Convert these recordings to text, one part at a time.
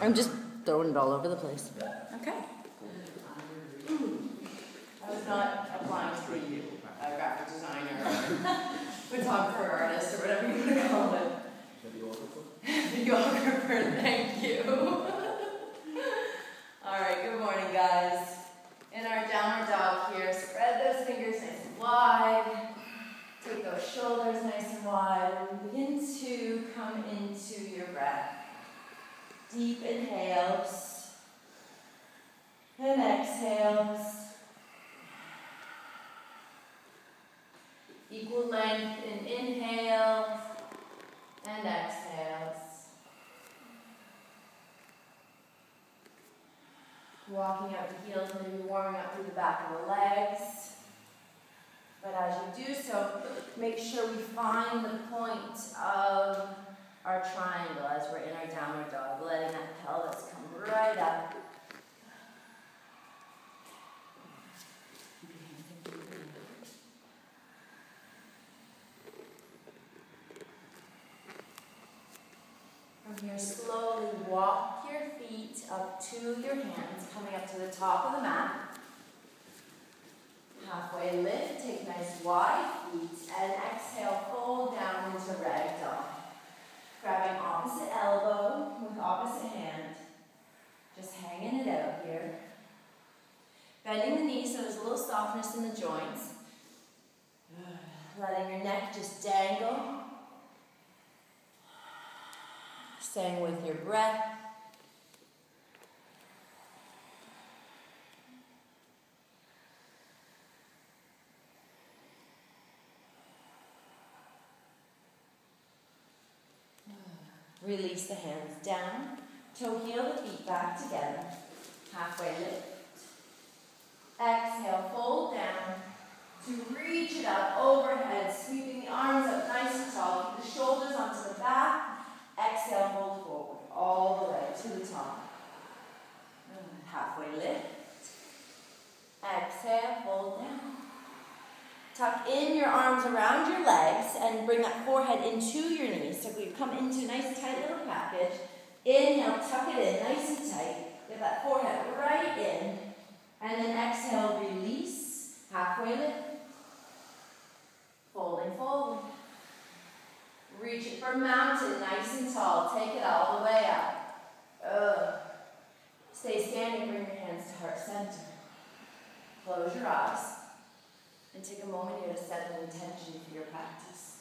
I'm just throwing it all over the place. Okay. I was not applying for you, a graphic designer, photographer, artist, or whatever you want to call it. Videographer, thank you. Alright, good morning, guys. In our downward dog here, spread those fingers nice and wide. Take those shoulders nice and wide. And begin to come into your breath. Deep inhales and exhales. Equal length in inhales and exhales. Walking out the heels, maybe warming up through the back of the legs. But as you do so, make sure we find the point of our triangle as we're in our downward dog, letting that pelvis come right up. From here, slowly walk your feet up to your hands, coming up to the top of the mat. Halfway lift, take nice wide feet, and exhale, fold down into ragdoll. Grabbing opposite elbow with opposite hand. Just hanging it out here. Bending the knees so there's a little softness in the joints. Letting your neck just dangle. Staying with your breath. Release the hands down. Toe heel the feet back together. Halfway lift. Exhale, fold down to reach it up overhead, sweeping the arms up nice and tall. Keep the shoulders onto the back. Exhale, fold forward all the way to the top. Halfway lift. Exhale, fold down. Tuck in your arms around your legs and bring that forehead into your knees. So we come into a nice tight little package. Inhale, tuck it in nice and tight. Get that forehead right in. And then exhale, release. Halfway lift. Folding forward. Reach it for mountain, nice and tall. Take it all the way up. Stay standing, bring your hands to heart center. Close your eyes. And take a moment here to set an intention for your practice.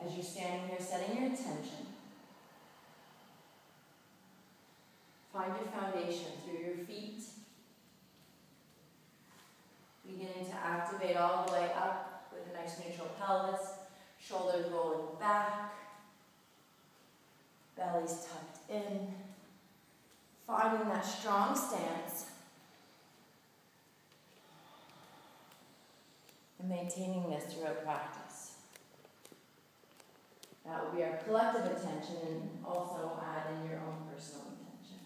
As you're standing here setting your intention, find your foundation through your feet. Beginning to activate all the way up with a nice neutral pelvis, shoulders rolling back, belly's tucked in. Finding that strong stance. And maintaining this throughout practice. That will be our collective intention, and also add in your own personal intention.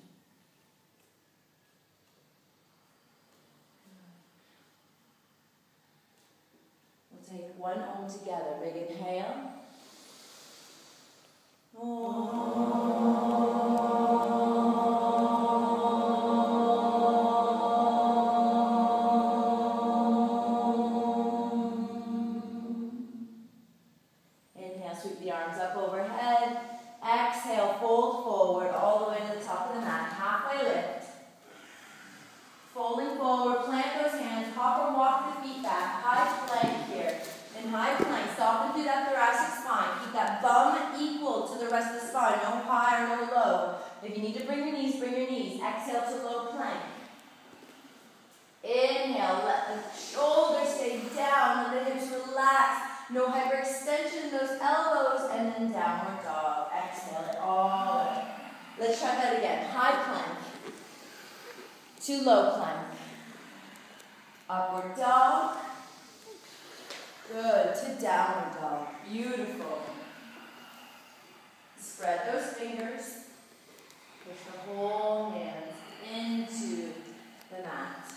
We'll take one Om together. Big inhale. If you need to bring your knees, bring your knees. Exhale to low plank. Inhale, let the shoulders stay down, let the hips relax. No hyperextension in those elbows, and then downward dog. Exhale it all the way. Let's try that again. High plank to low plank. Upward dog. Good. To downward dog. Beautiful. Spread those fingers. Push the whole hands into the mat.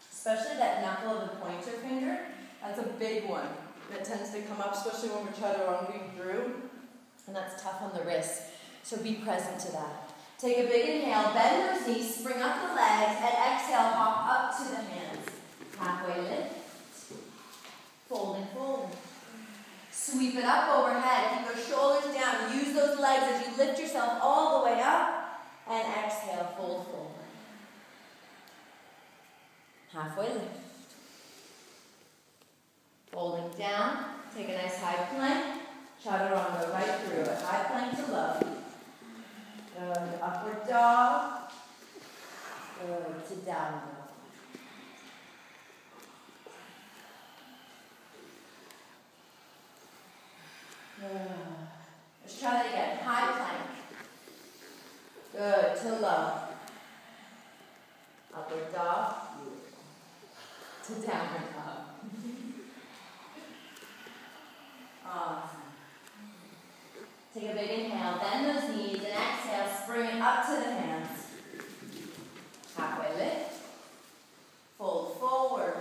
Especially that knuckle of the pointer finger. That's a big one that tends to to come up, especially when we're chaturangaing through, and that's tough on the wrists. So be present to that. Take a big inhale, bend those knees, spring up the legs, and exhale, hop up to the hands. Halfway lift, folding forward. Sweep it up overhead, keep those shoulders down, use those legs as you lift yourself all the way up, and exhale, fold forward. Halfway lift. Folding down, take a nice high plank, chaturanga right through it. High plank to low. Good, upward dog. Good, to down dog. Let's try that again. High plank. Good, to low. Upward dog. To downward dog. Awesome. Take a big inhale, bend those knees, and exhale, spring it up to the hands. Halfway lift. Fold forward.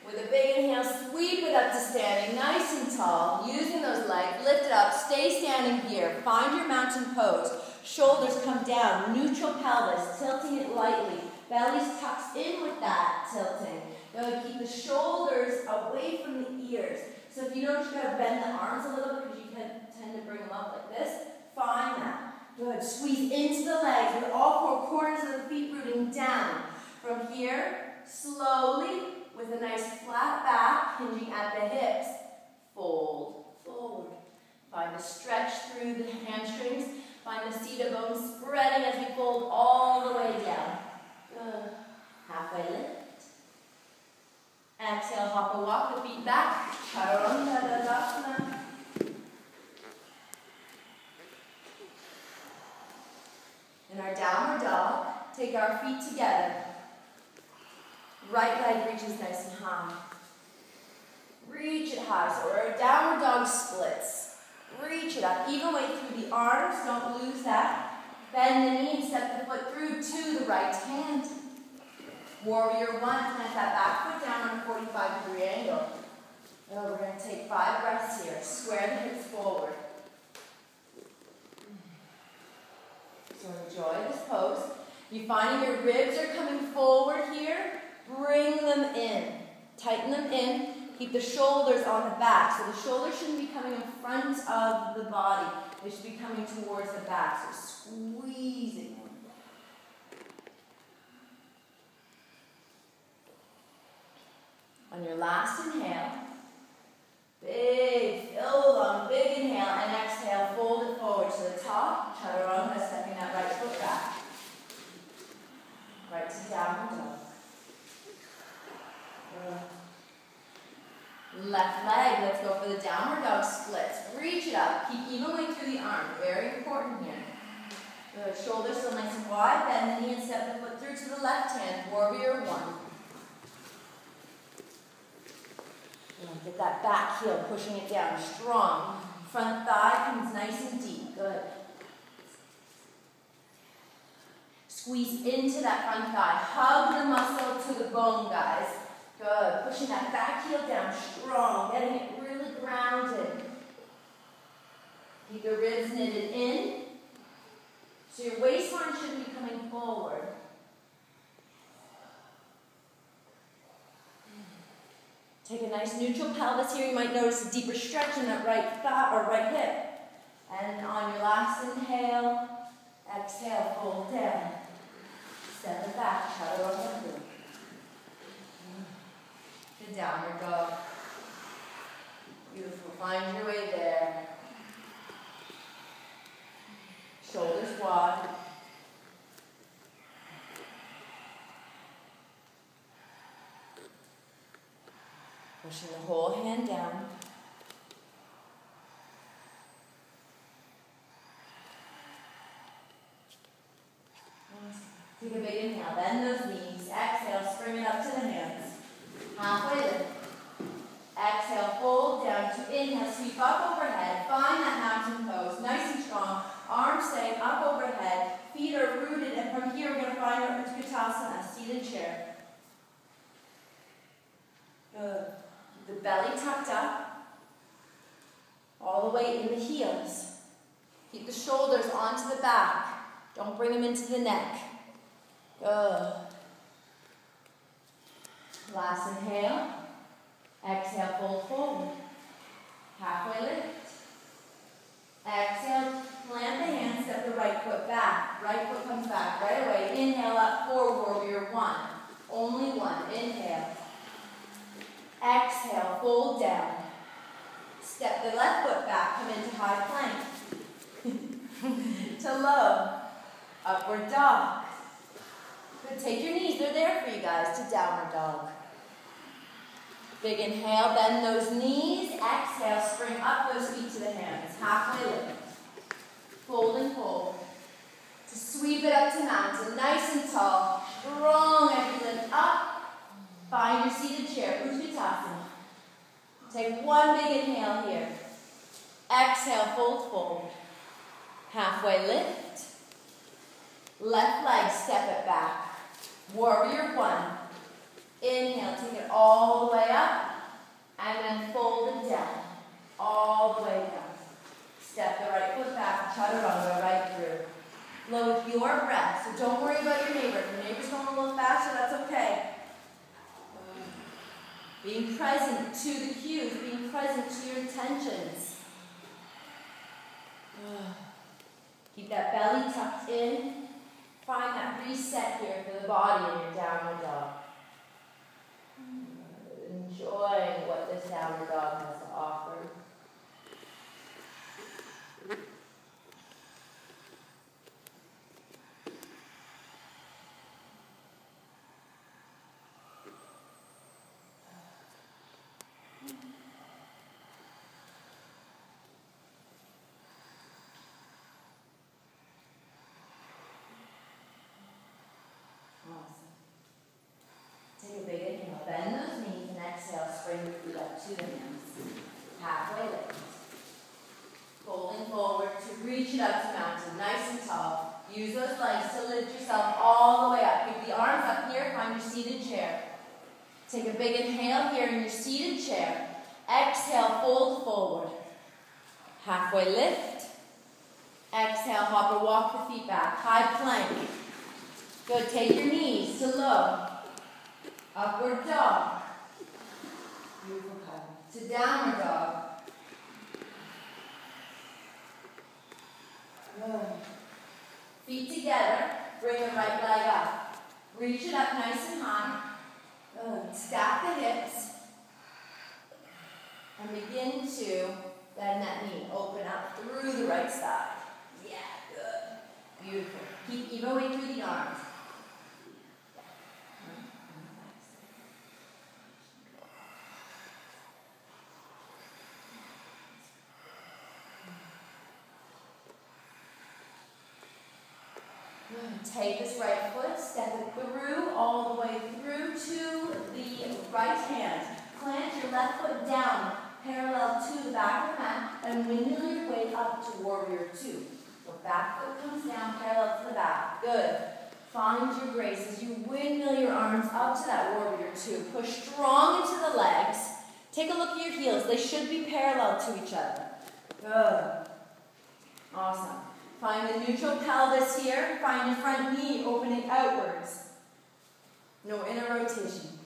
With a big inhale, sweep it up to standing, nice and tall. Using those legs, lift it up, stay standing here. Find your mountain pose. Shoulders come down, neutral pelvis, tilting it lightly. Belly's tucks in with that tilting. Good, keep the shoulders away from the ears. So if you notice, you gotta bend the arms a little bit because you can tend to bring them up like this. Find that. Good, squeeze into the legs with all 4 corners of the feet rooting down. From here, slowly, with a nice flat back, hinging at the hips, fold forward. Find a stretch through the hamstrings. Find the seat of bones spreading as we fold all the way down. Good. Halfway lift. Exhale, hop or walk the feet back. Chaturanga. In our downward dog, take our feet together. Right leg reaches nice and high. Reach it high. So our downward dog splits. Reach it up. Even way through the arms. Don't lose that. Bend the knee and step the foot through to the right hand. Warrior 1, plant that back foot down on a 45-degree angle. Oh, we're going to take 5 breaths here. Square the hips forward. So enjoy this pose. You find your ribs are coming forward here. Bring them in. Tighten them in. Keep the shoulders on the back. So the shoulders shouldn't be coming in front of the body. They should be coming towards the back. So squeezing them. On your last inhale, big, fill the lung, big inhale, and exhale, fold it forward to the top. Chaturanga, stepping that right foot back. Right to downward dog. Left leg, let's go for the downward dog splits. Reach it up, keep evenly through the arm. Very important here. Good, shoulders still nice and wide, bend the knee and step the foot through to the left hand. Warrior 1. Get that back heel, pushing it down, strong. Front thigh comes nice and deep, good. Squeeze into that front thigh. Hug the muscle to the bone, guys. Good, pushing that back heel down, strong, getting it really grounded. Keep the ribs knitted in. So your waistline should be coming forward. Take a nice neutral pelvis here. You might notice a deeper stretch in that right thigh or right hip. And on your last inhale, exhale, fold down. Step it back, chaturanga. The downward dog. Beautiful. Find your way there. Shoulders wide. Pushing the whole hand down. Take a big inhale, bend those knees. Exhale, spring it up to the hands. Halfway lift. Exhale, fold down to inhale, sweep up overhead. Find that mountain pose, nice and strong. Arms staying up overhead. Feet are rooted, and from here we're going to find our Utkatasana, seated chair. Good. The belly tucked up. weight in the heels. Keep the shoulders onto the back. Don't bring them into the neck. Good. Last inhale. Exhale, fold forward. Halfway lift. Exhale, plant the hands, step the right foot back. Right foot comes back right away. Inhale up for warrior one. Only one. Inhale. Exhale, fold down. Step the left foot back, come into high plank. To low. Upward dog. Good, take your knees, they're there for you guys, to downward dog. Big inhale, bend those knees. Exhale, spring up those feet to the hands. Halfway lift. Fold and fold. To sweep it up to mountain, nice and tall. Strong as you lift up. Find your seated chair, Utkatasana. Take one big inhale here. Exhale, fold, fold. Halfway lift. Left leg, step it back. Warrior one. Inhale, take it all the way up. And then fold it down. All the way down. Step the right foot back, chaturanga right through. Flow with your breath, so don't worry about your neighbor. If your neighbor's going a little faster, that's okay. Being present to the cues, being present to your intentions. Keep that belly tucked in. Find that reset here for the body in your downward dog. Enjoying what this downward dog has to offer. Take a big inhale, bend those knees, and exhale, spring your feet up to the hands. Halfway lift. Folding forward to reach it up to mountain, nice and tall. Use those legs to lift yourself all the way up. Keep the arms up here, find your seated chair. Take a big inhale here in your seated chair. Exhale, fold forward. Halfway lift. Exhale, hop or walk the feet back. High plank. Good, take your knees to low. Upward dog. Beautiful cut. To downward dog. Good. Feet together. Bring the right leg up. Reach it up nice and high. Good. Stack the hips. And begin to bend that knee. Open up through the right side. Yeah, good. Beautiful. Keep even weight through the arms. Take this right foot, step it through, all the way through to the right hand. Plant your left foot down, parallel to the back of the mat, and windmill your way up to warrior two. So back foot comes down, parallel to the back. Good. Find your grace as you windmill your arms up to that warrior two. Push strong into the legs. Take a look at your heels. They should be parallel to each other. Good. Awesome. Find the neutral pelvis here. Find your front knee opening outwards. No inner rotation.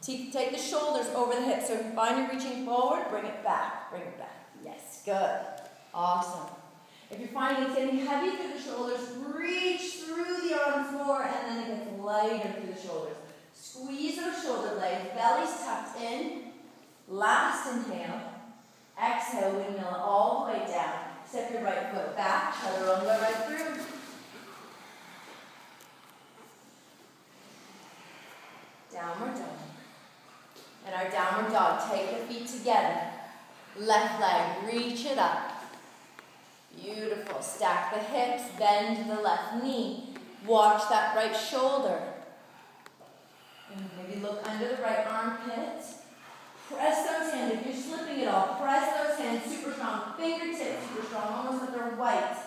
Take the shoulders over the hips. So if you find you're reaching forward, bring it back. Bring it back. Yes, good. Awesome. If you're finding it's getting heavy through the shoulders, reach through the arm floor and then it gets lighter through the shoulders. Squeeze those shoulder blades. Belly's tucked in. Last inhale. Exhale, windmill it all the way down. Step your right foot back, chaturanga right through. Downward dog. And our downward dog, take the feet together. Left leg, reach it up. Beautiful. Stack the hips, bend the left knee. Watch that right shoulder. And maybe look under the right armpit. Press those hands. If you're slipping at all, press those hands super strong. Fingertips super strong, almost like they're white.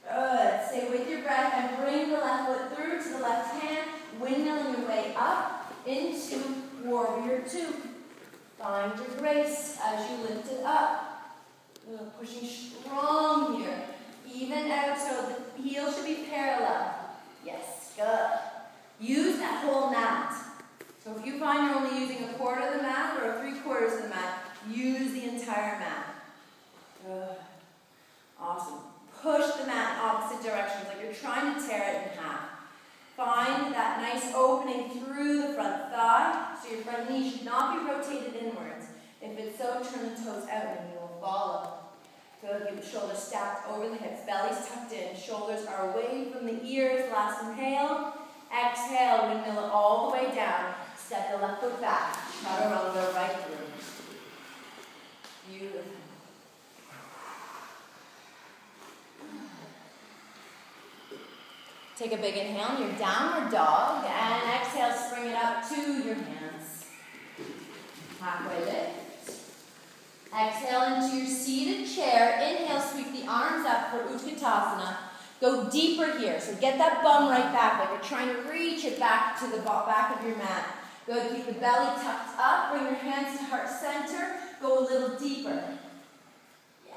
Good. Stay with your breath and bring the left foot through to the left hand, windmilling your way up into warrior two. Find your grace as you lift it up. Good. Pushing strong here. Even out so the heel should be parallel. Yes, good. Use that whole mat. So if you find you're only using a quarter of the mat or 3/4 of the mat, use the entire mat. Good. Awesome. Push the mat in opposite directions, like you're trying to tear it in half. Find that nice opening through the front thigh, so your front knee should not be rotated inwards. If it's so, turn the toes out and you will follow. Good. Keep the shoulders stacked over the hips, belly's tucked in, shoulders are away from the ears. Last inhale. Exhale, windmill it all the way down. Step the left foot back. Chaturanga right through. Beautiful. Take a big inhale in your downward dog, and exhale, spring it up to your hands. Halfway lift. Exhale into your seated chair. Inhale, sweep the arms up for Utkatasana. Go deeper here, so get that bum right back, like you're trying to reach it back to the back of your mat. Good, keep the belly tucked up, bring your hands to heart center, go a little deeper. Yeah,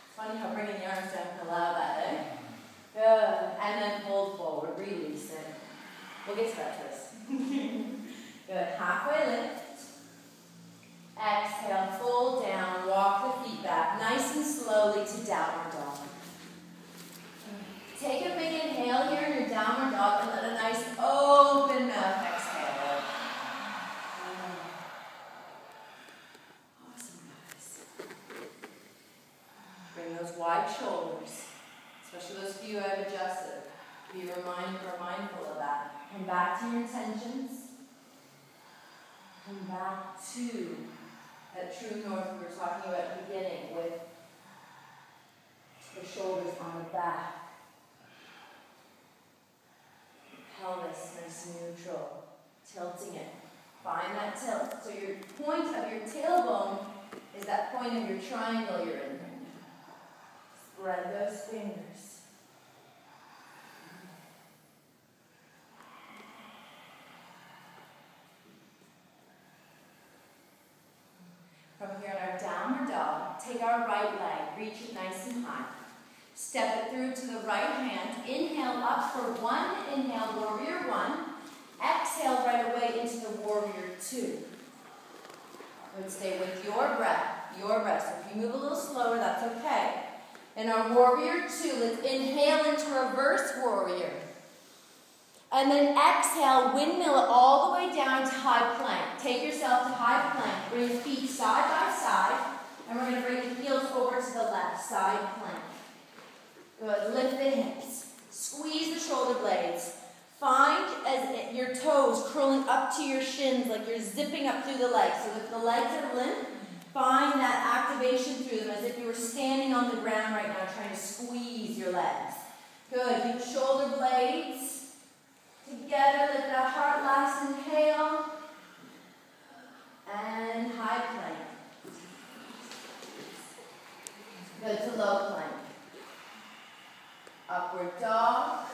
it's funny how bringing the arms down can allow that, eh? Good, and then fold forward, release it. We'll get to that twist. Good, halfway lift. Exhale, fold down, walk the feet back, nice and slowly to downward dog. Take a big inhale here in your downward dog and let a nice open mouth exhale. Awesome, guys. Bring those wide shoulders, especially those few I've adjusted. Be mindful of that. Come back to your intentions. Come back to that true north we were talking about at the beginning with the shoulders on the back. Pelvis nice and neutral. Tilting it. Find that tilt. So your point of your tailbone is that point of your triangle you're in right now. Spread those fingers. From here in our downward dog, take our right leg, reach it nice and high. Step it through to the right hand. Inhale up for one. Inhale, warrior one. Exhale right away into the warrior two. Good, stay with your breath. Your breath. So if you move a little slower, that's okay. In our warrior two, let's inhale into reverse warrior. And then exhale, windmill it all the way down to high plank. Take yourself to high plank. Bring your feet side by side. And we're going to bring the heels over to the left side plank. Good. Lift the hips. Squeeze the shoulder blades. Find as your toes curling up to your shins like you're zipping up through the legs. So if the legs are limp, find that activation through them as if you were standing on the ground right now trying to squeeze your legs. Good. Keep shoulder blades together. Lift that heart. Last inhale. And high plank. Good to low plank. Upward dog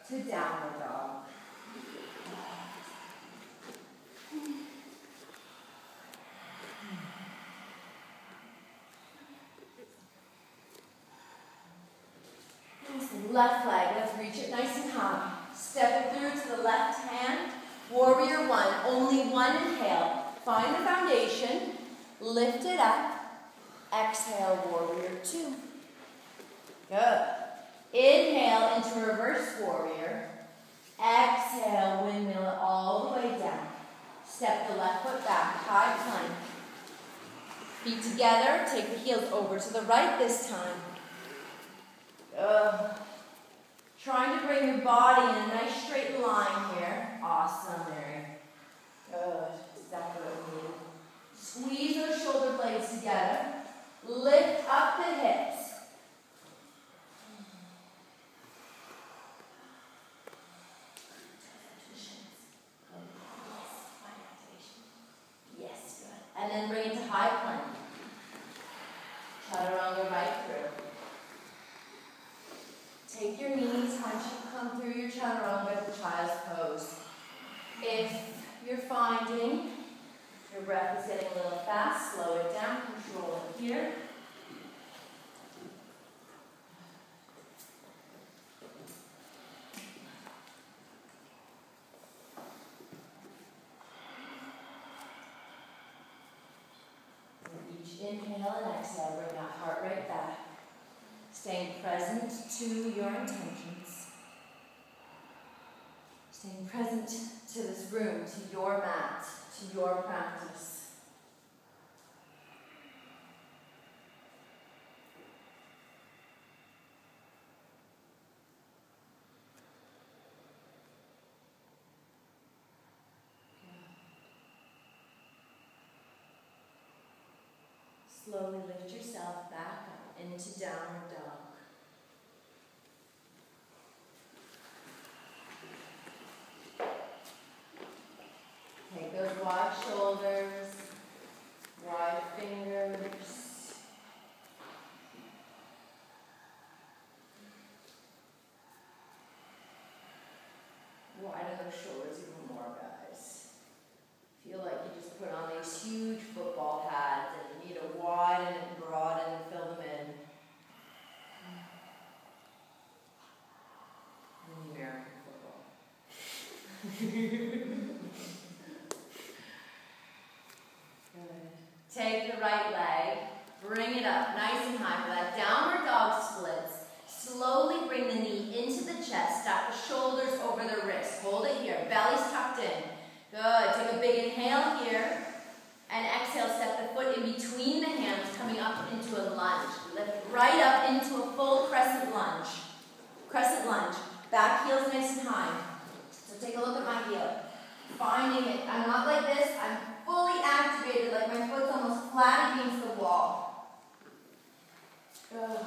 to downward dog. Left leg, let's reach it nice and high. Step it through to the left hand. Warrior one, only one inhale. Find the foundation, lift it up. Exhale, warrior two. Good. Inhale into reverse warrior. Exhale, windmill it all the way down. Step the left foot back, high plank. Feet together, take the heels over to the right this time. Good. Trying to bring your body in a nice straight line here. Awesome, Mary. Good. Exactly what we need. Squeeze those shoulder blades together. Lift up the hips. Yes, good. And then bring it to high plank. Chaturanga right through. Take your knees, come through your chaturanga to child's pose. If you're finding your breath is getting a little fast, slow it down, control it here. inhale and exhale, bring that heart rate back. Staying present to your intentions. Staying present to this room, to your mat, to your practice. Slowly lift yourself back up into downward dog. Take those wide shoulders, wide fingers. Widen those shoulders even more, guys. Feel like you just put on these huge football pads and you need to widen and broaden and fill them in. American football. Good. Take the right leg, bring it up nice and high for that downward dog splits. Slowly bring the knee into the chest, stack the shoulders over the wrist. Hold it here, belly's tucked in. Good, take a big inhale here, and exhale, step the foot in between the hands, coming up into a lunge. Lift right up into a full crescent lunge. Crescent lunge. Back heel's nice and high. So take a look at my heel. Finding it. I'm not like this. I'm fully activated, like my foot's almost flat against the wall. Good.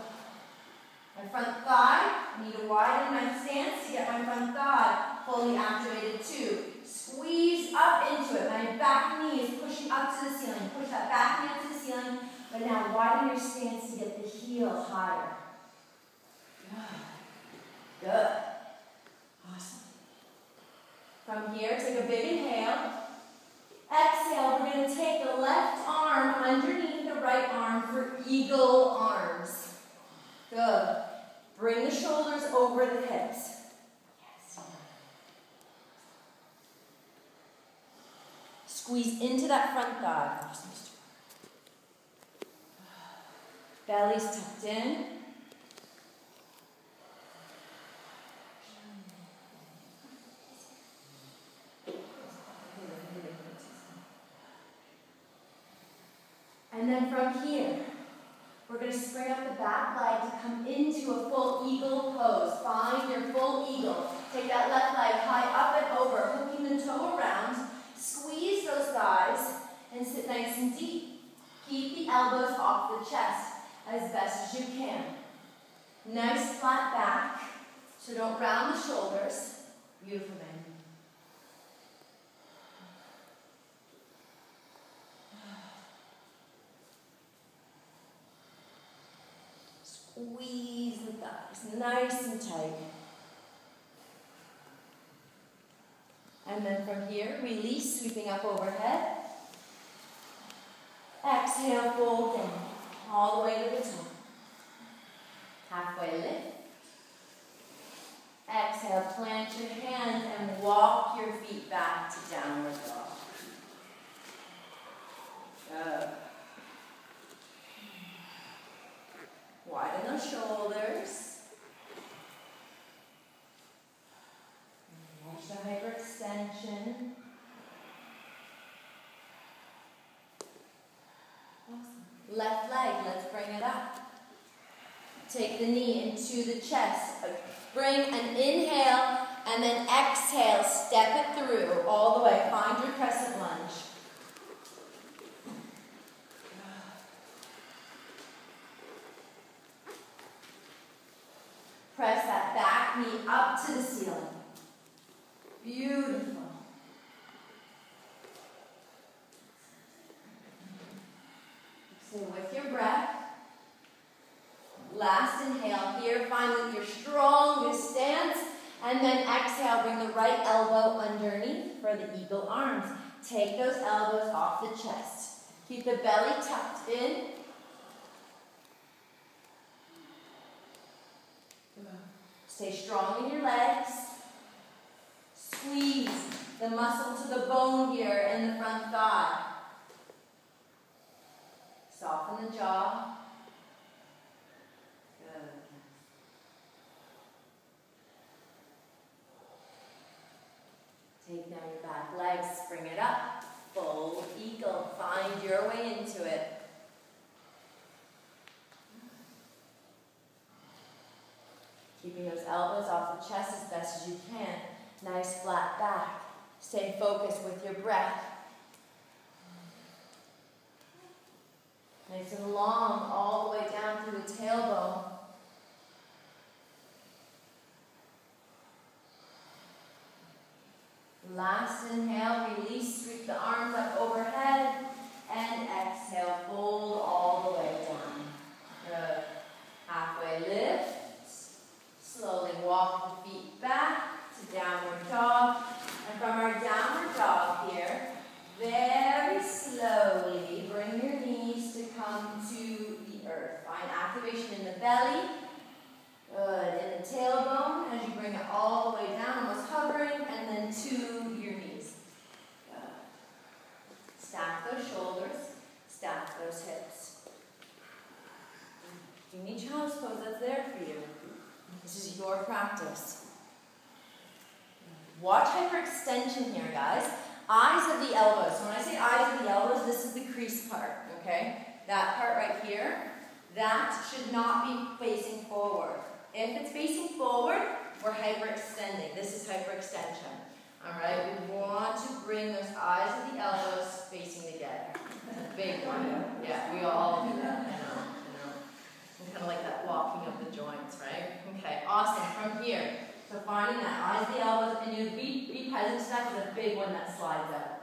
My front thigh, I need to widen my stance to get my front thigh fully activated too. Squeeze up into it. My back knee is pushing up to the ceiling. Push that back knee up to the ceiling, but now widen your stance to get the heel higher. Good. Good. Awesome. From here, take a big inhale. Exhale, we're going to take the left arm underneath the right arm for eagle arms. Good. Bring the shoulders over the hips. Yes. Squeeze into that front thigh. Belly's tucked in. And then from here, we're going to spring up the back leg to come into a full eagle pose. Find your full eagle. Take that left leg high up and over, hooking the toe around. Squeeze those thighs and sit nice and deep. Keep the elbows off the chest as best as you can. Nice flat back, so don't round the shoulders. Beautiful, man. Squeeze the thighs, nice and tight. And then from here, release, sweeping up overhead. Exhale, fold down, all the way to the top. Halfway lift. Exhale, plant your hands and walk your feet back to downward dog. Good. Widen those shoulders. Watch the hyperextension. Awesome. Left leg, let's bring it up. Take the knee into the chest. Bring an inhale and then exhale. Step it through all the way. Find your crescent lunge. Press that back knee up to the ceiling. Beautiful. Stay with your breath. Last inhale here, find your strongest stance, and then exhale, bring the right elbow underneath for the eagle arms. Take those elbows off the chest. Keep the belly tucked in. Stay strong in your legs. Squeeze the muscle to the bone here in the front thigh. Soften Soften the jaw. Good. Take down your back legs, bring it up. Fold eagle. Find your way into it. Keeping those elbows off the chest as best as you can. Nice flat back. Stay focused with your breath. Nice and long all the way down through the tailbone. Last inhale, release, sweep the arms up overhead, and exhale, fold all the way down. Good. Halfway lift. Slowly walk the feet back to downward dog. And from our downward dog here, very slowly bring your knees to come to the earth. Find activation in the belly. Good. In the tailbone as you bring it all the way down, almost hovering, and then to your knees. Good. Stack those shoulders. Stack those hips. If you need child's pose, that's there for you. This is your practice. Watch hyperextension here, guys. Eyes of the elbows. So when I say eyes of the elbows, this is the crease part, okay? That part right here, that should not be facing forward. If it's facing forward, we're hyperextending. This is hyperextension. All right, we want to bring those eyes of the elbows facing together. That's a big one. Yeah, we all do that. I know. Kind of like that walking of the joints, right? Okay, awesome. From here, so finding that eyes of the elbows, and you be present to that is a big one that slides out.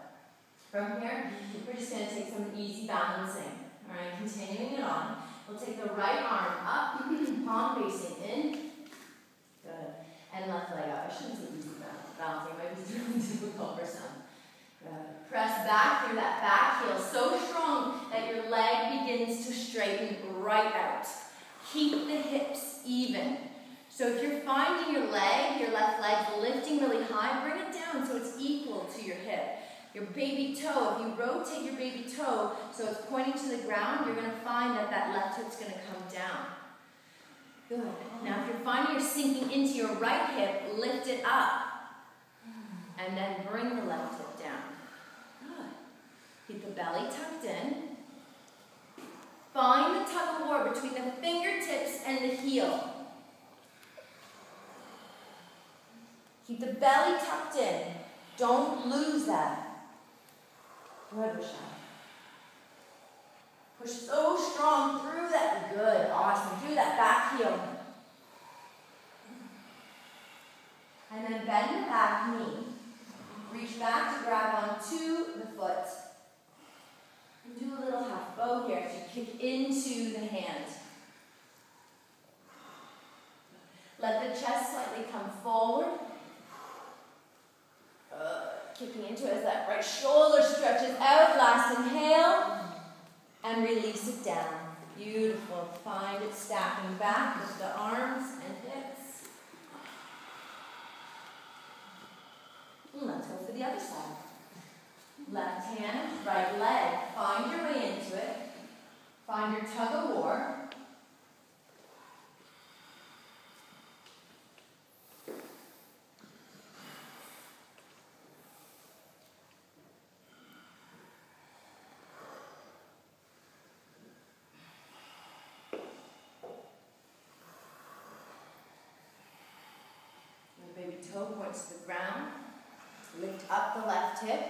From here, we're just going to take some easy balancing. All right, continuing it on. We'll take the right arm up, palm facing in. Good. And left leg up. I shouldn't say easy balancing. It might be really difficult for some. Good. Press back through that back heel so strong that your leg begins to straighten right out. Keep the hips even. So if you're finding your left leg lifting really high, bring it down so it's equal to your hip. Your baby toe, if you rotate your baby toe so it's pointing to the ground, you're going to find that that left hip's going to come down. Good. Now if you're finding you're sinking into your right hip, lift it up. And then bring the left hip down. Good. Keep the belly tucked in. Find the tug of war between the fingertips and the heel. Keep the belly tucked in. Don't lose that. Good, Michelle. Push so strong through that. Good, awesome. Through that back heel. And then bend the back knee. Reach back to grab onto the foot. And do a little half bow here as you kick into the hand. Let the chest slightly come forward. Kicking into it as that right shoulder stretches out. Last inhale. And release it down. Beautiful. Find it stacking back with the arms and hips. Let's go for the other side. Left hand, right leg. Find your way into it. Find your tug of war. Your baby toe points to the ground. Lift up the left hip.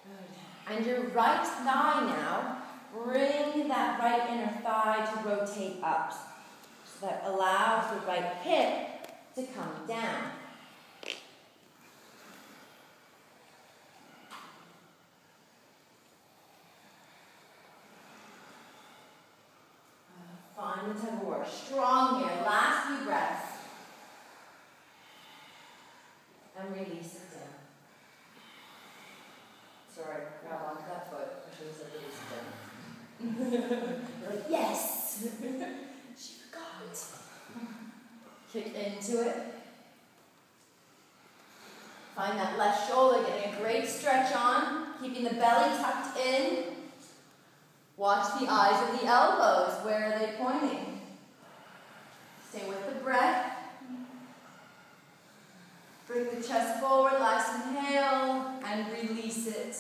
Good. And your right thigh now, bring that right inner thigh to rotate up. So that allows the right hip to come down. Find the tug of war. Strong here. Last few breaths. And release it down. Sorry, grab onto that foot. I should have said release it down. You're like, yes! She forgot. Kick into it. Find that left shoulder, getting a great stretch on. Keeping the belly tucked in. Watch the eyes of the elbows. Where are they pointing? Stay with the breath. Bring the chest forward, last inhale, and release it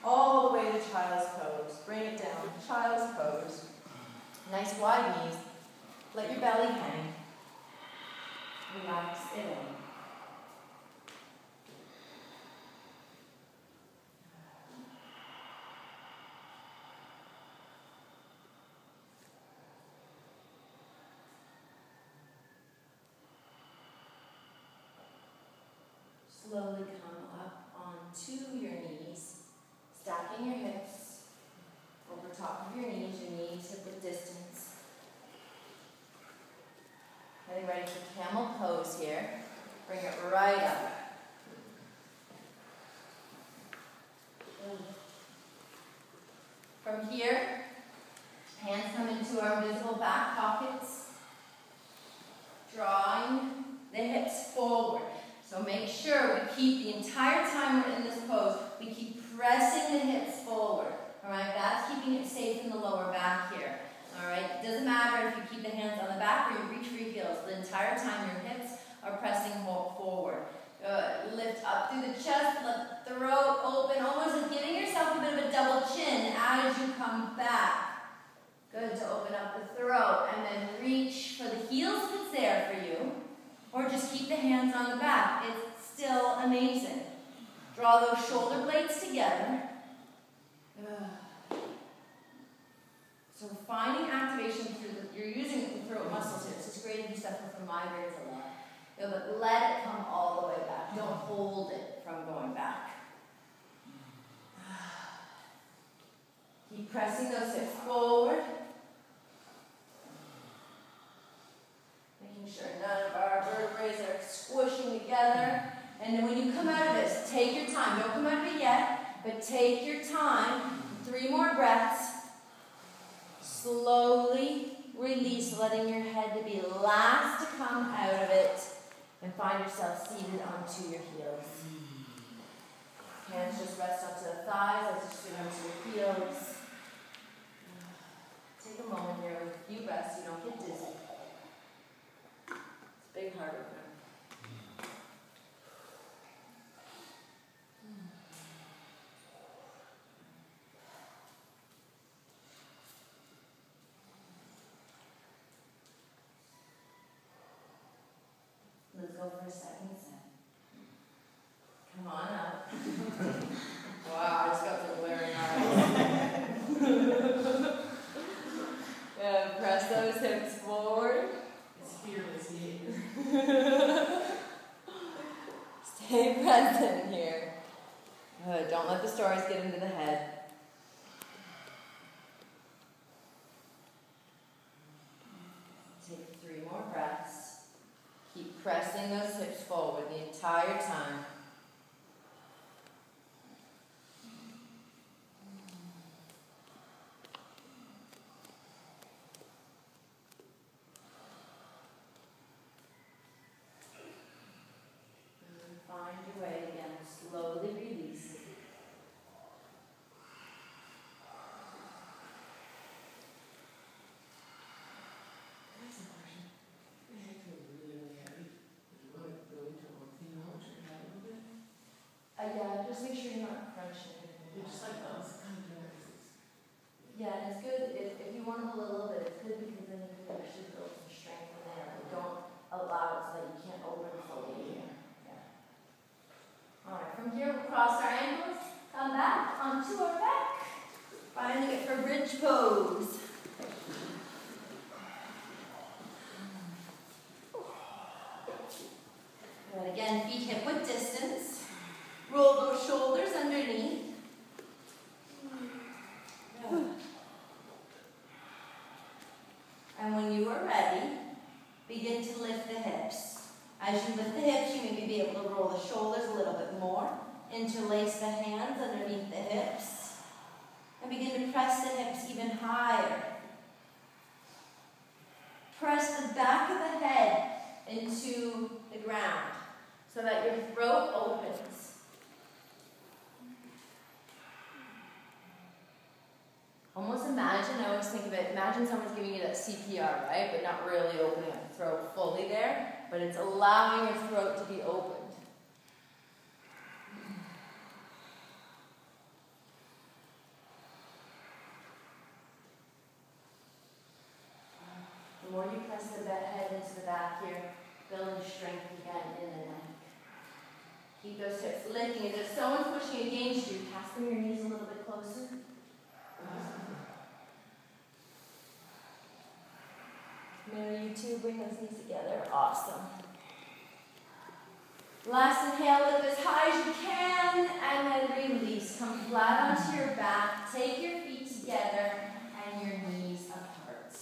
all the way to child's pose. Bring it down, child's pose. Nice wide knees. Let your belly hang. Relax it in. Slowly come up onto your knees, stacking your hips over top of your knees hip-width distance. Getting ready for camel pose here. Bring it right up. From here, hands come into our invisible back pockets, drawing the hips forward. So make sure we keep the entire time we're in this pose, we keep pressing the hips forward. All right, that's keeping it safe in the lower back here. All right, it doesn't matter if you keep the hands on the back or you reach for your heels. The entire time your hips are pressing forward. Good. Lift up through the chest, let the throat open, almost like giving yourself a bit of a double chin as you come back. Good to open up the throat and then reach for the heels if it's there for you. Or just keep the hands on the back. It's still amazing. Draw those shoulder blades together. So we're finding activation through you're using the throat muscles here. This is great if you suffer from migraines a lot. But let it come all the way back. Don't hold it from going back. Keep pressing those hips forward. Making sure none of our vertebrae are squishing together. And then when you come out of this, take your time. Don't come out of it yet, but take your time. 3 more breaths. Slowly release, letting your head to be last to come out of it. And find yourself seated onto your heels. Hands just rest onto the thighs as you sit onto your heels. Take a moment here with a few breaths so you don't get dizzy. It's a big heart opener. Let's go for a second set. Come on up. Wow, I just got the glaring eyes. Yeah, press those hips forward. It's fearless behavior. Stay present here. Good. Don't let the stories get into the head. Take 3 more breaths. Keep pressing those hips forward the entire time. And find your way again. Slowly release it. Yeah, just make sure you're not crunching anything. Just like those kind of nervousness. Yeah, and it's good if you want to pull a little bit, it's good because then you can actually build some strength in there. But don't allow it so that you can't open fully. Yeah. Alright, from here we'll cross our ankles, come back onto our back. Finding it for bridge pose. Good, again, feet hip-width distance. Roll those shoulders underneath. And when you are ready, begin to lift the hips. As you lift the hips, you may be able to roll the shoulders a little bit more. Interlace the hands underneath the hips. And begin to press the hips even higher. Press the back of the head into the ground so that your throat opens. Almost imagine, I always think of it, imagine someone's giving you that CPR, right? But not really opening up the throat fully there, but it's allowing your throat to be opened. The more you press the head into the back here, building strength again in the neck. Keep those hips lifting. As if someone's pushing against you, casting your knees a little bit closer. Maybe you two bring those knees together. Awesome. Last inhale, lift as high as you can, and then release. Come flat onto your back. Take your feet together and your knees apart.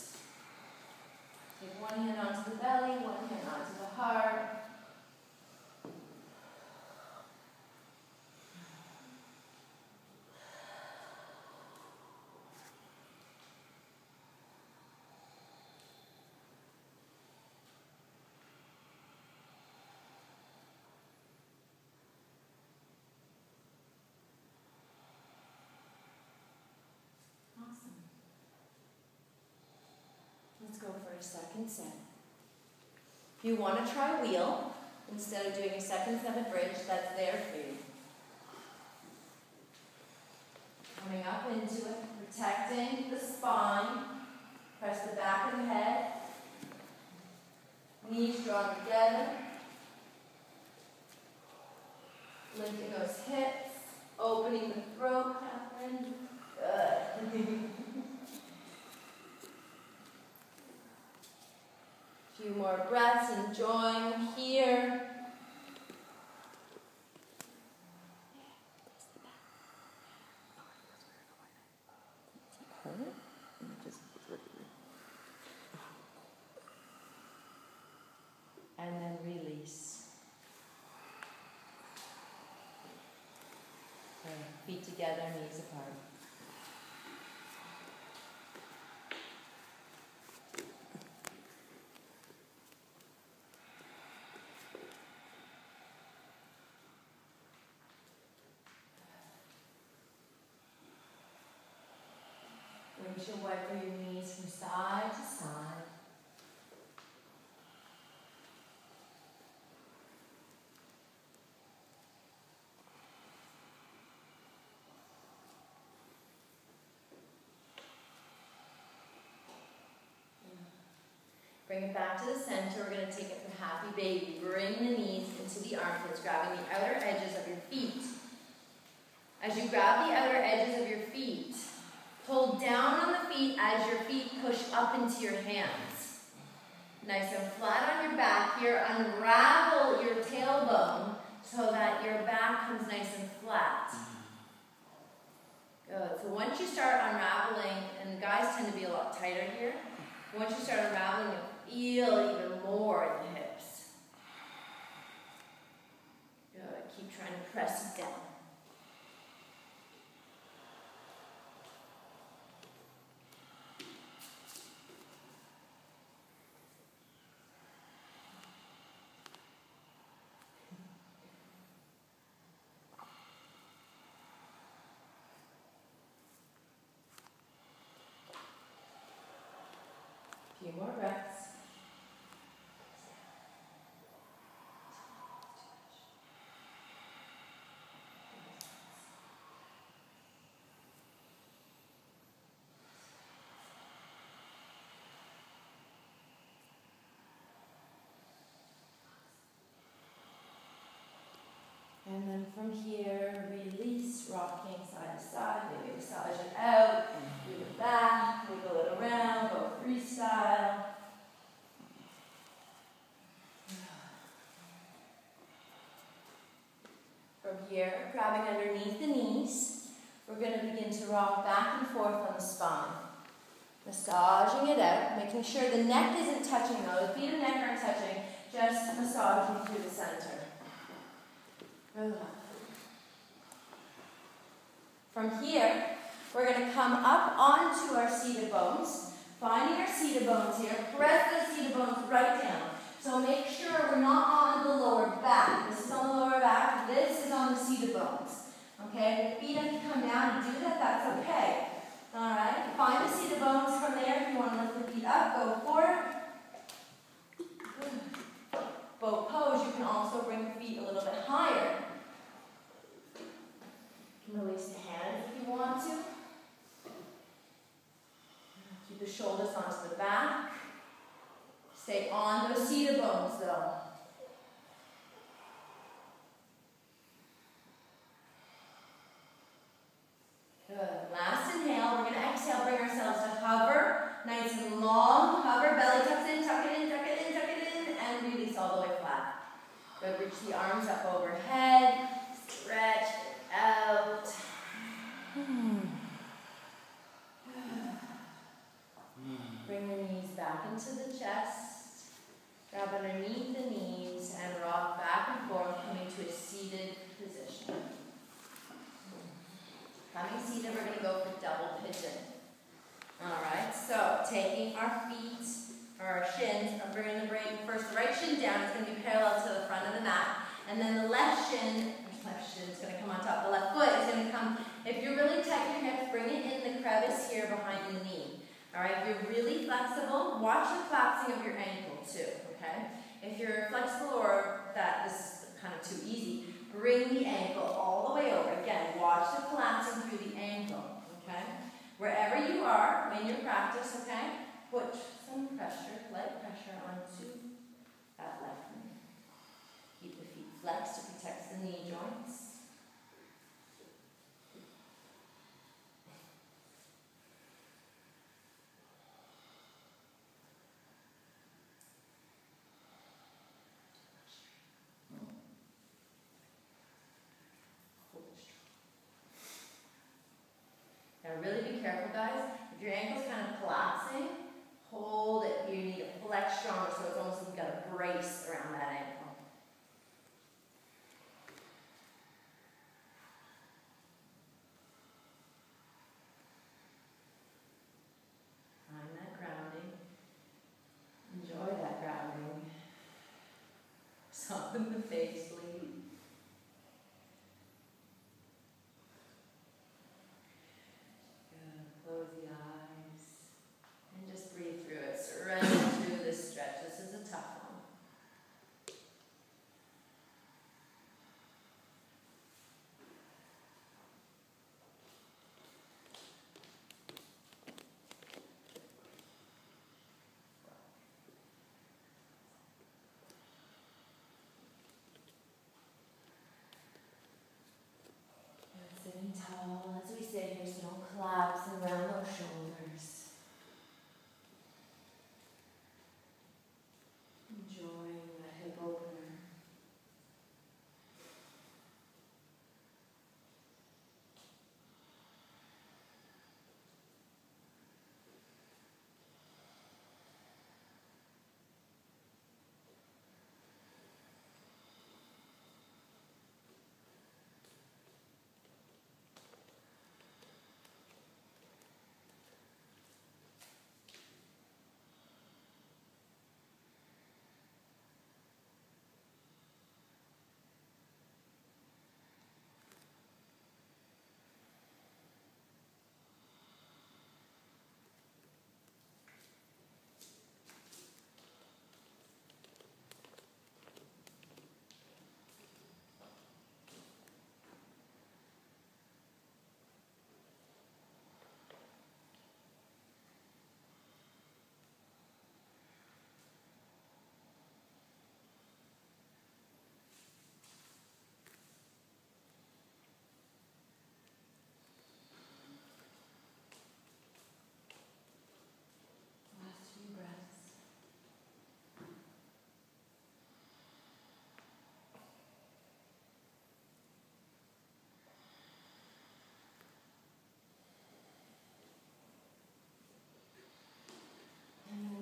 Take one hand onto the belly, one hand onto the heart. Let's go for a second set. If you want to try wheel, instead of doing a second set of bridge, that's there for you. Coming up into it, protecting the spine. Press the back of the head. Knees drawn together. Lifting those hips. Opening the throat, Catherine. Good. Few more breaths, enjoying here. And then release. Okay, feet together, knees apart. You should wiggle your knees from side to side. Bring it back to the center. We're going to take it for happy baby. Bring the knees into the armpits, grabbing the outer edges of your feet. As you grab the outer edges of your feet, pull down on the feet as your feet push up into your hands. Nice and flat on your back here. Unravel your tailbone so that your back comes nice and flat. Good. So once you start unraveling, and guys tend to be a lot tighter here, once you start unraveling, you'll feel even more in the hips. Good. Keep trying to press it down. A few more breaths. And then from here, release, rocking side to side, maybe massage it out, move it back, wiggle it around, go freestyle. From here, grabbing underneath the knees, we're going to begin to rock back and forth on the spine. Massaging it out, making sure the neck isn't touching though, the feet and neck aren't touching, just massaging through the center. From here, we're going to come up onto our seated bones, finding our seated bones here, press those seated bones right down. So make sure we're not on the lower back. This is on the lower back, this is on the seated bones. Okay, the feet have to come down and do that, that's okay. Alright, the shoulders onto the back. Stay on those seated bones though. Good. Last inhale, we're going to exhale, bring ourselves to hover. Nice and long, hover, belly tucks in, tuck it in, tuck it in, tuck it in, and release all the way flat. Good, reach the arms up overhead, stretch it out. Bring the knees back into the chest, grab underneath the knees, and rock back and forth, coming to a seated position. Coming seated, we're going to go for double pigeon. Alright, so taking our feet, or our shins, and bringing the brain first, the right shin down, it's going to be parallel to the front of the mat, and then the left shin is going to come on top. The left foot is going to come, if you're really tight in your hips, bring it in the crevice here behind the knee. Alright, if you're really flexible, watch the collapsing of your ankle too, okay? If you're flexible or that this is kind of too easy, bring the ankle all the way over. Again, watch the collapsing through the ankle, okay? Wherever you are in your practice, okay, put some pressure, light pressure onto that left knee. Keep the feet flexed to protect the knee joints. Now really be careful, guys. If your ankle's kind of collapsing, hold it. You need to flex stronger, so it's almost like you've got a brace around that ankle. Find that grounding. Enjoy that grounding. Soften the face, lead. Close the eyes and just breathe through it. Surrender to this stretch. This is a tough one. Sitting tall as we sit here, so don't collapse and round those shoulders. Enjoying the hip opener.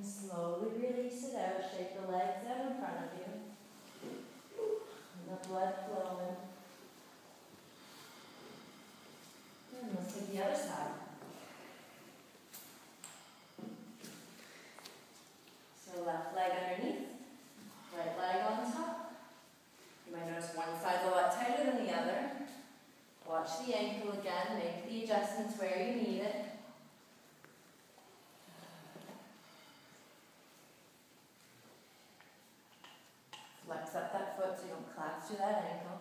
Slowly release it out. Shake the legs out in front of you. And the blood flowing. And let's take the other side. So left leg underneath, right leg on top. You might notice one side's a lot tighter than the other. Watch the ankle again. Make the adjustments where you need it. Flex up that foot so you don't collapse through that ankle.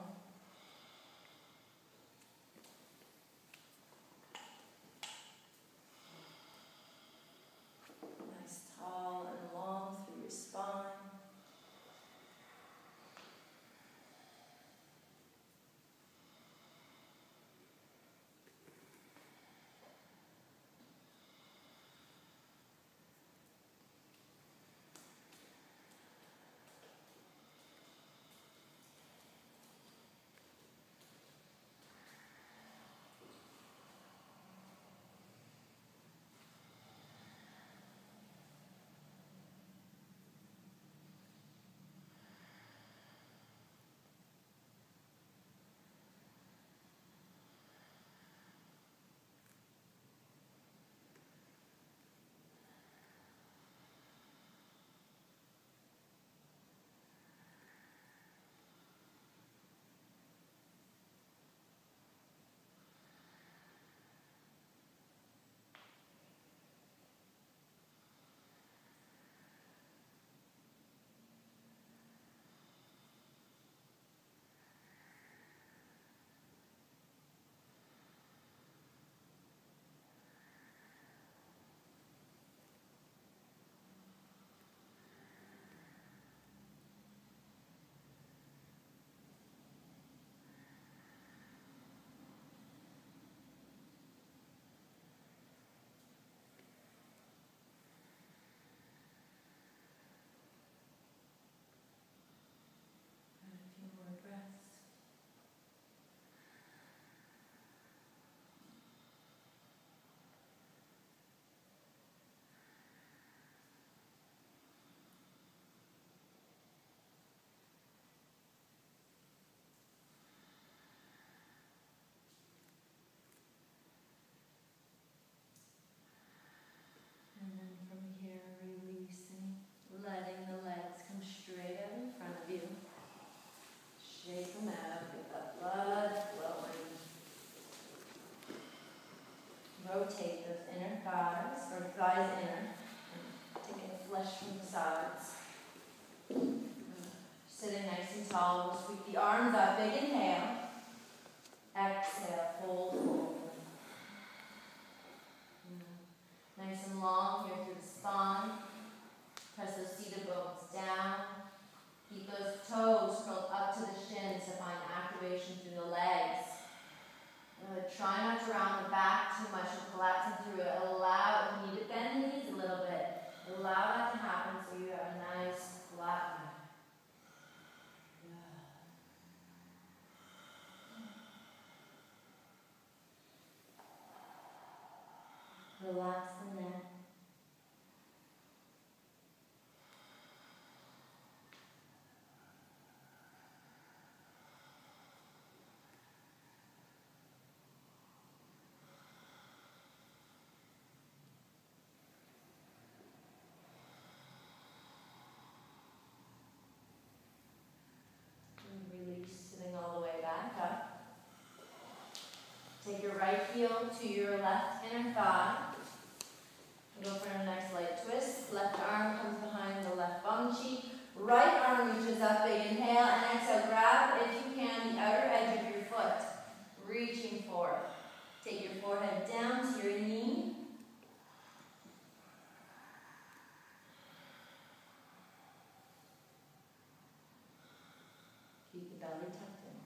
thighs in. Taking flesh from the sides. Sitting nice and tall. We'll sweep the arms up. Big inhale. Exhale. Fold, fold. Nice and long here through the spine. Press those seated bones down. Keep those toes curled up to the shins to find activation through the legs. Try not to round the back too much or collapsing through it. Allow, if you need to bend the knees a little bit, allow that to happen so you have a nice flat back. Relax the neck. Sitting all the way back up. Take your right heel to your left inner thigh. Go for a nice light twist. Left arm comes behind the left bum cheek. Right arm reaches up. Big inhale and exhale. Grab, if you can, the outer edge of your foot. Reaching forward. Take your forehead down to your knee. Keep the belly tucked in.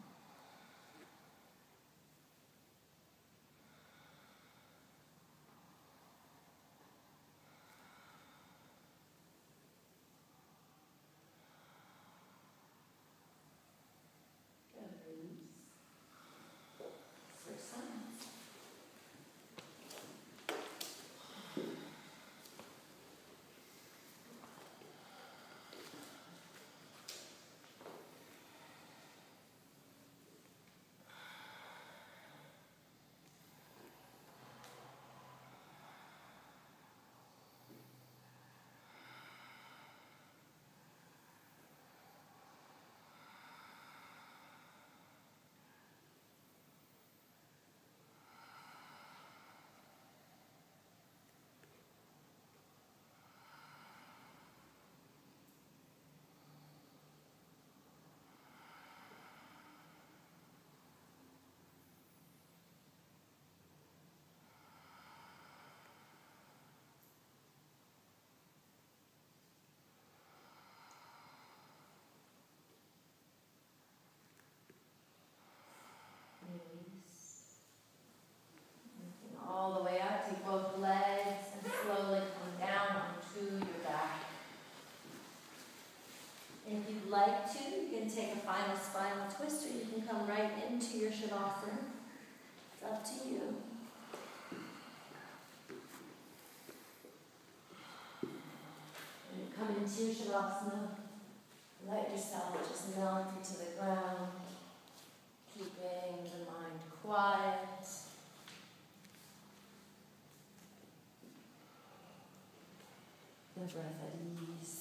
Good, release. Switch sides. Release. Lifting all the way up. Take both legs and slowly come down onto your back. If you'd like to, you can take a final spinal twist, or you can come right into your Savasana. It's up to you. When you come into your Savasana, let yourself just melt into the ground, keeping the mind quiet. The breath at ease.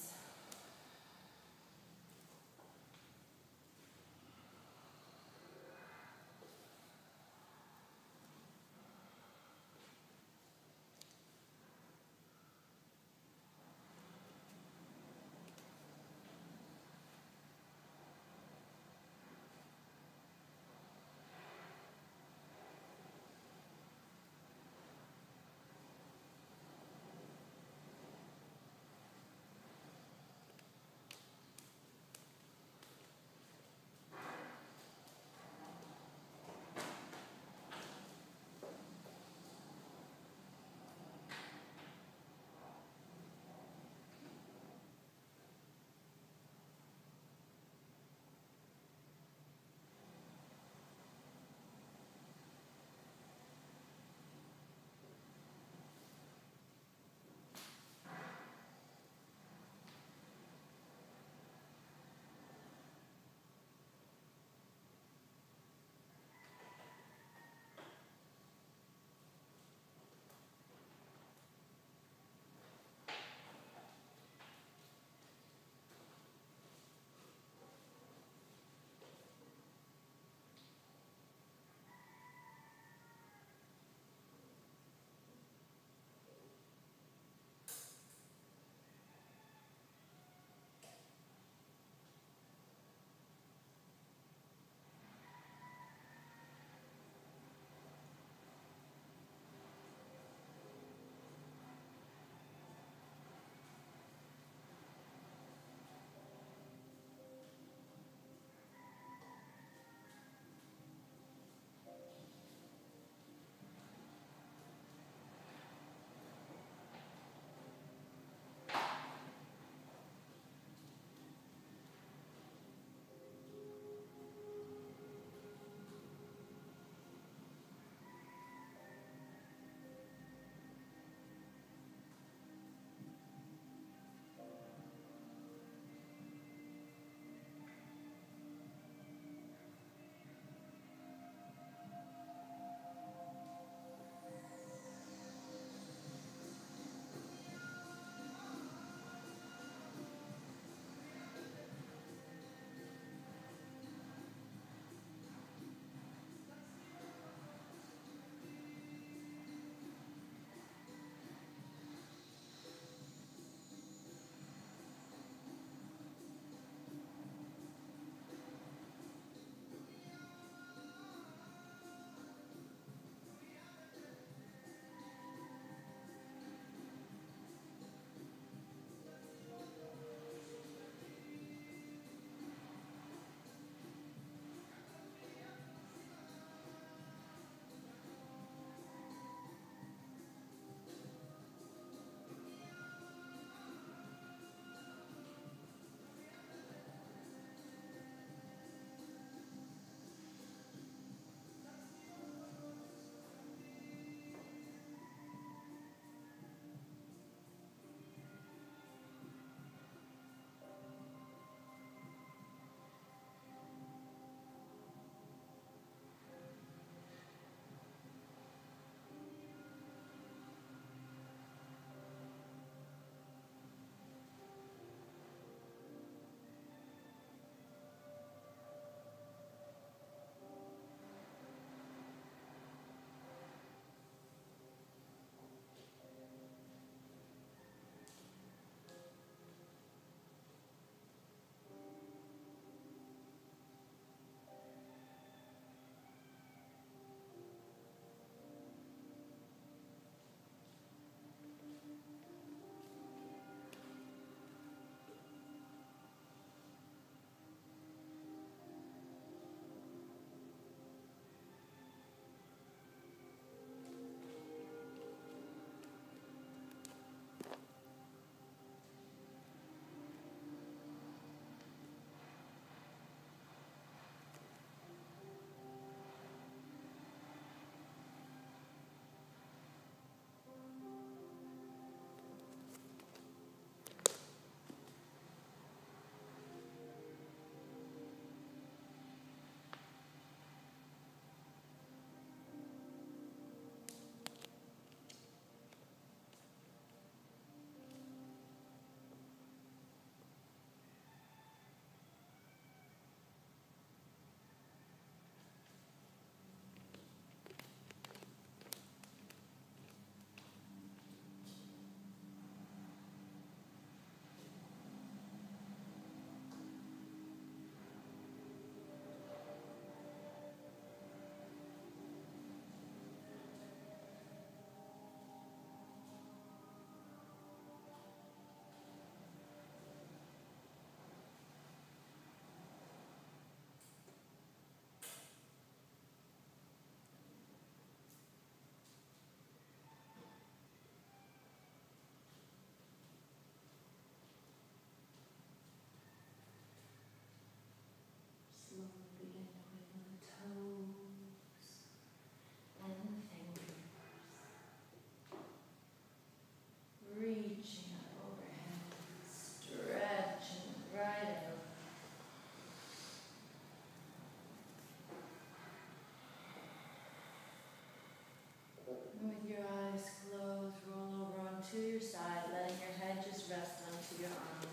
to your side, letting your head just rest onto your arm.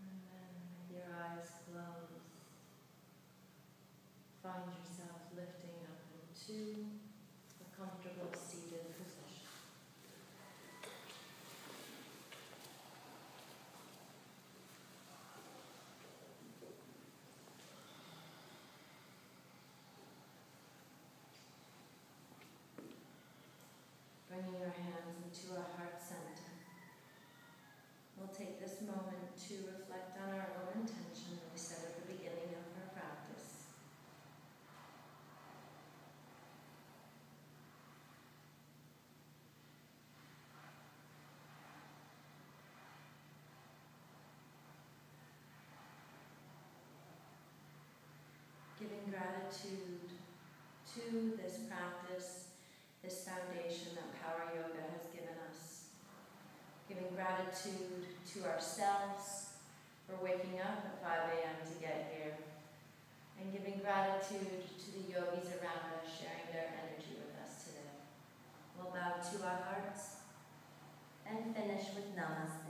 And then with your eyes closed, find yourself lifting up into a comfortable seated position. Bringing your hands into our heart center. We'll take this moment to reflect on our own intention that we set at the beginning of our practice. Giving gratitude to this practice, this foundation that Power Yoga has given us. Giving gratitude to ourselves for waking up at 5 a.m. to get here. And giving gratitude to the yogis around us sharing their energy with us today. We'll bow to our hearts and finish with Namaste.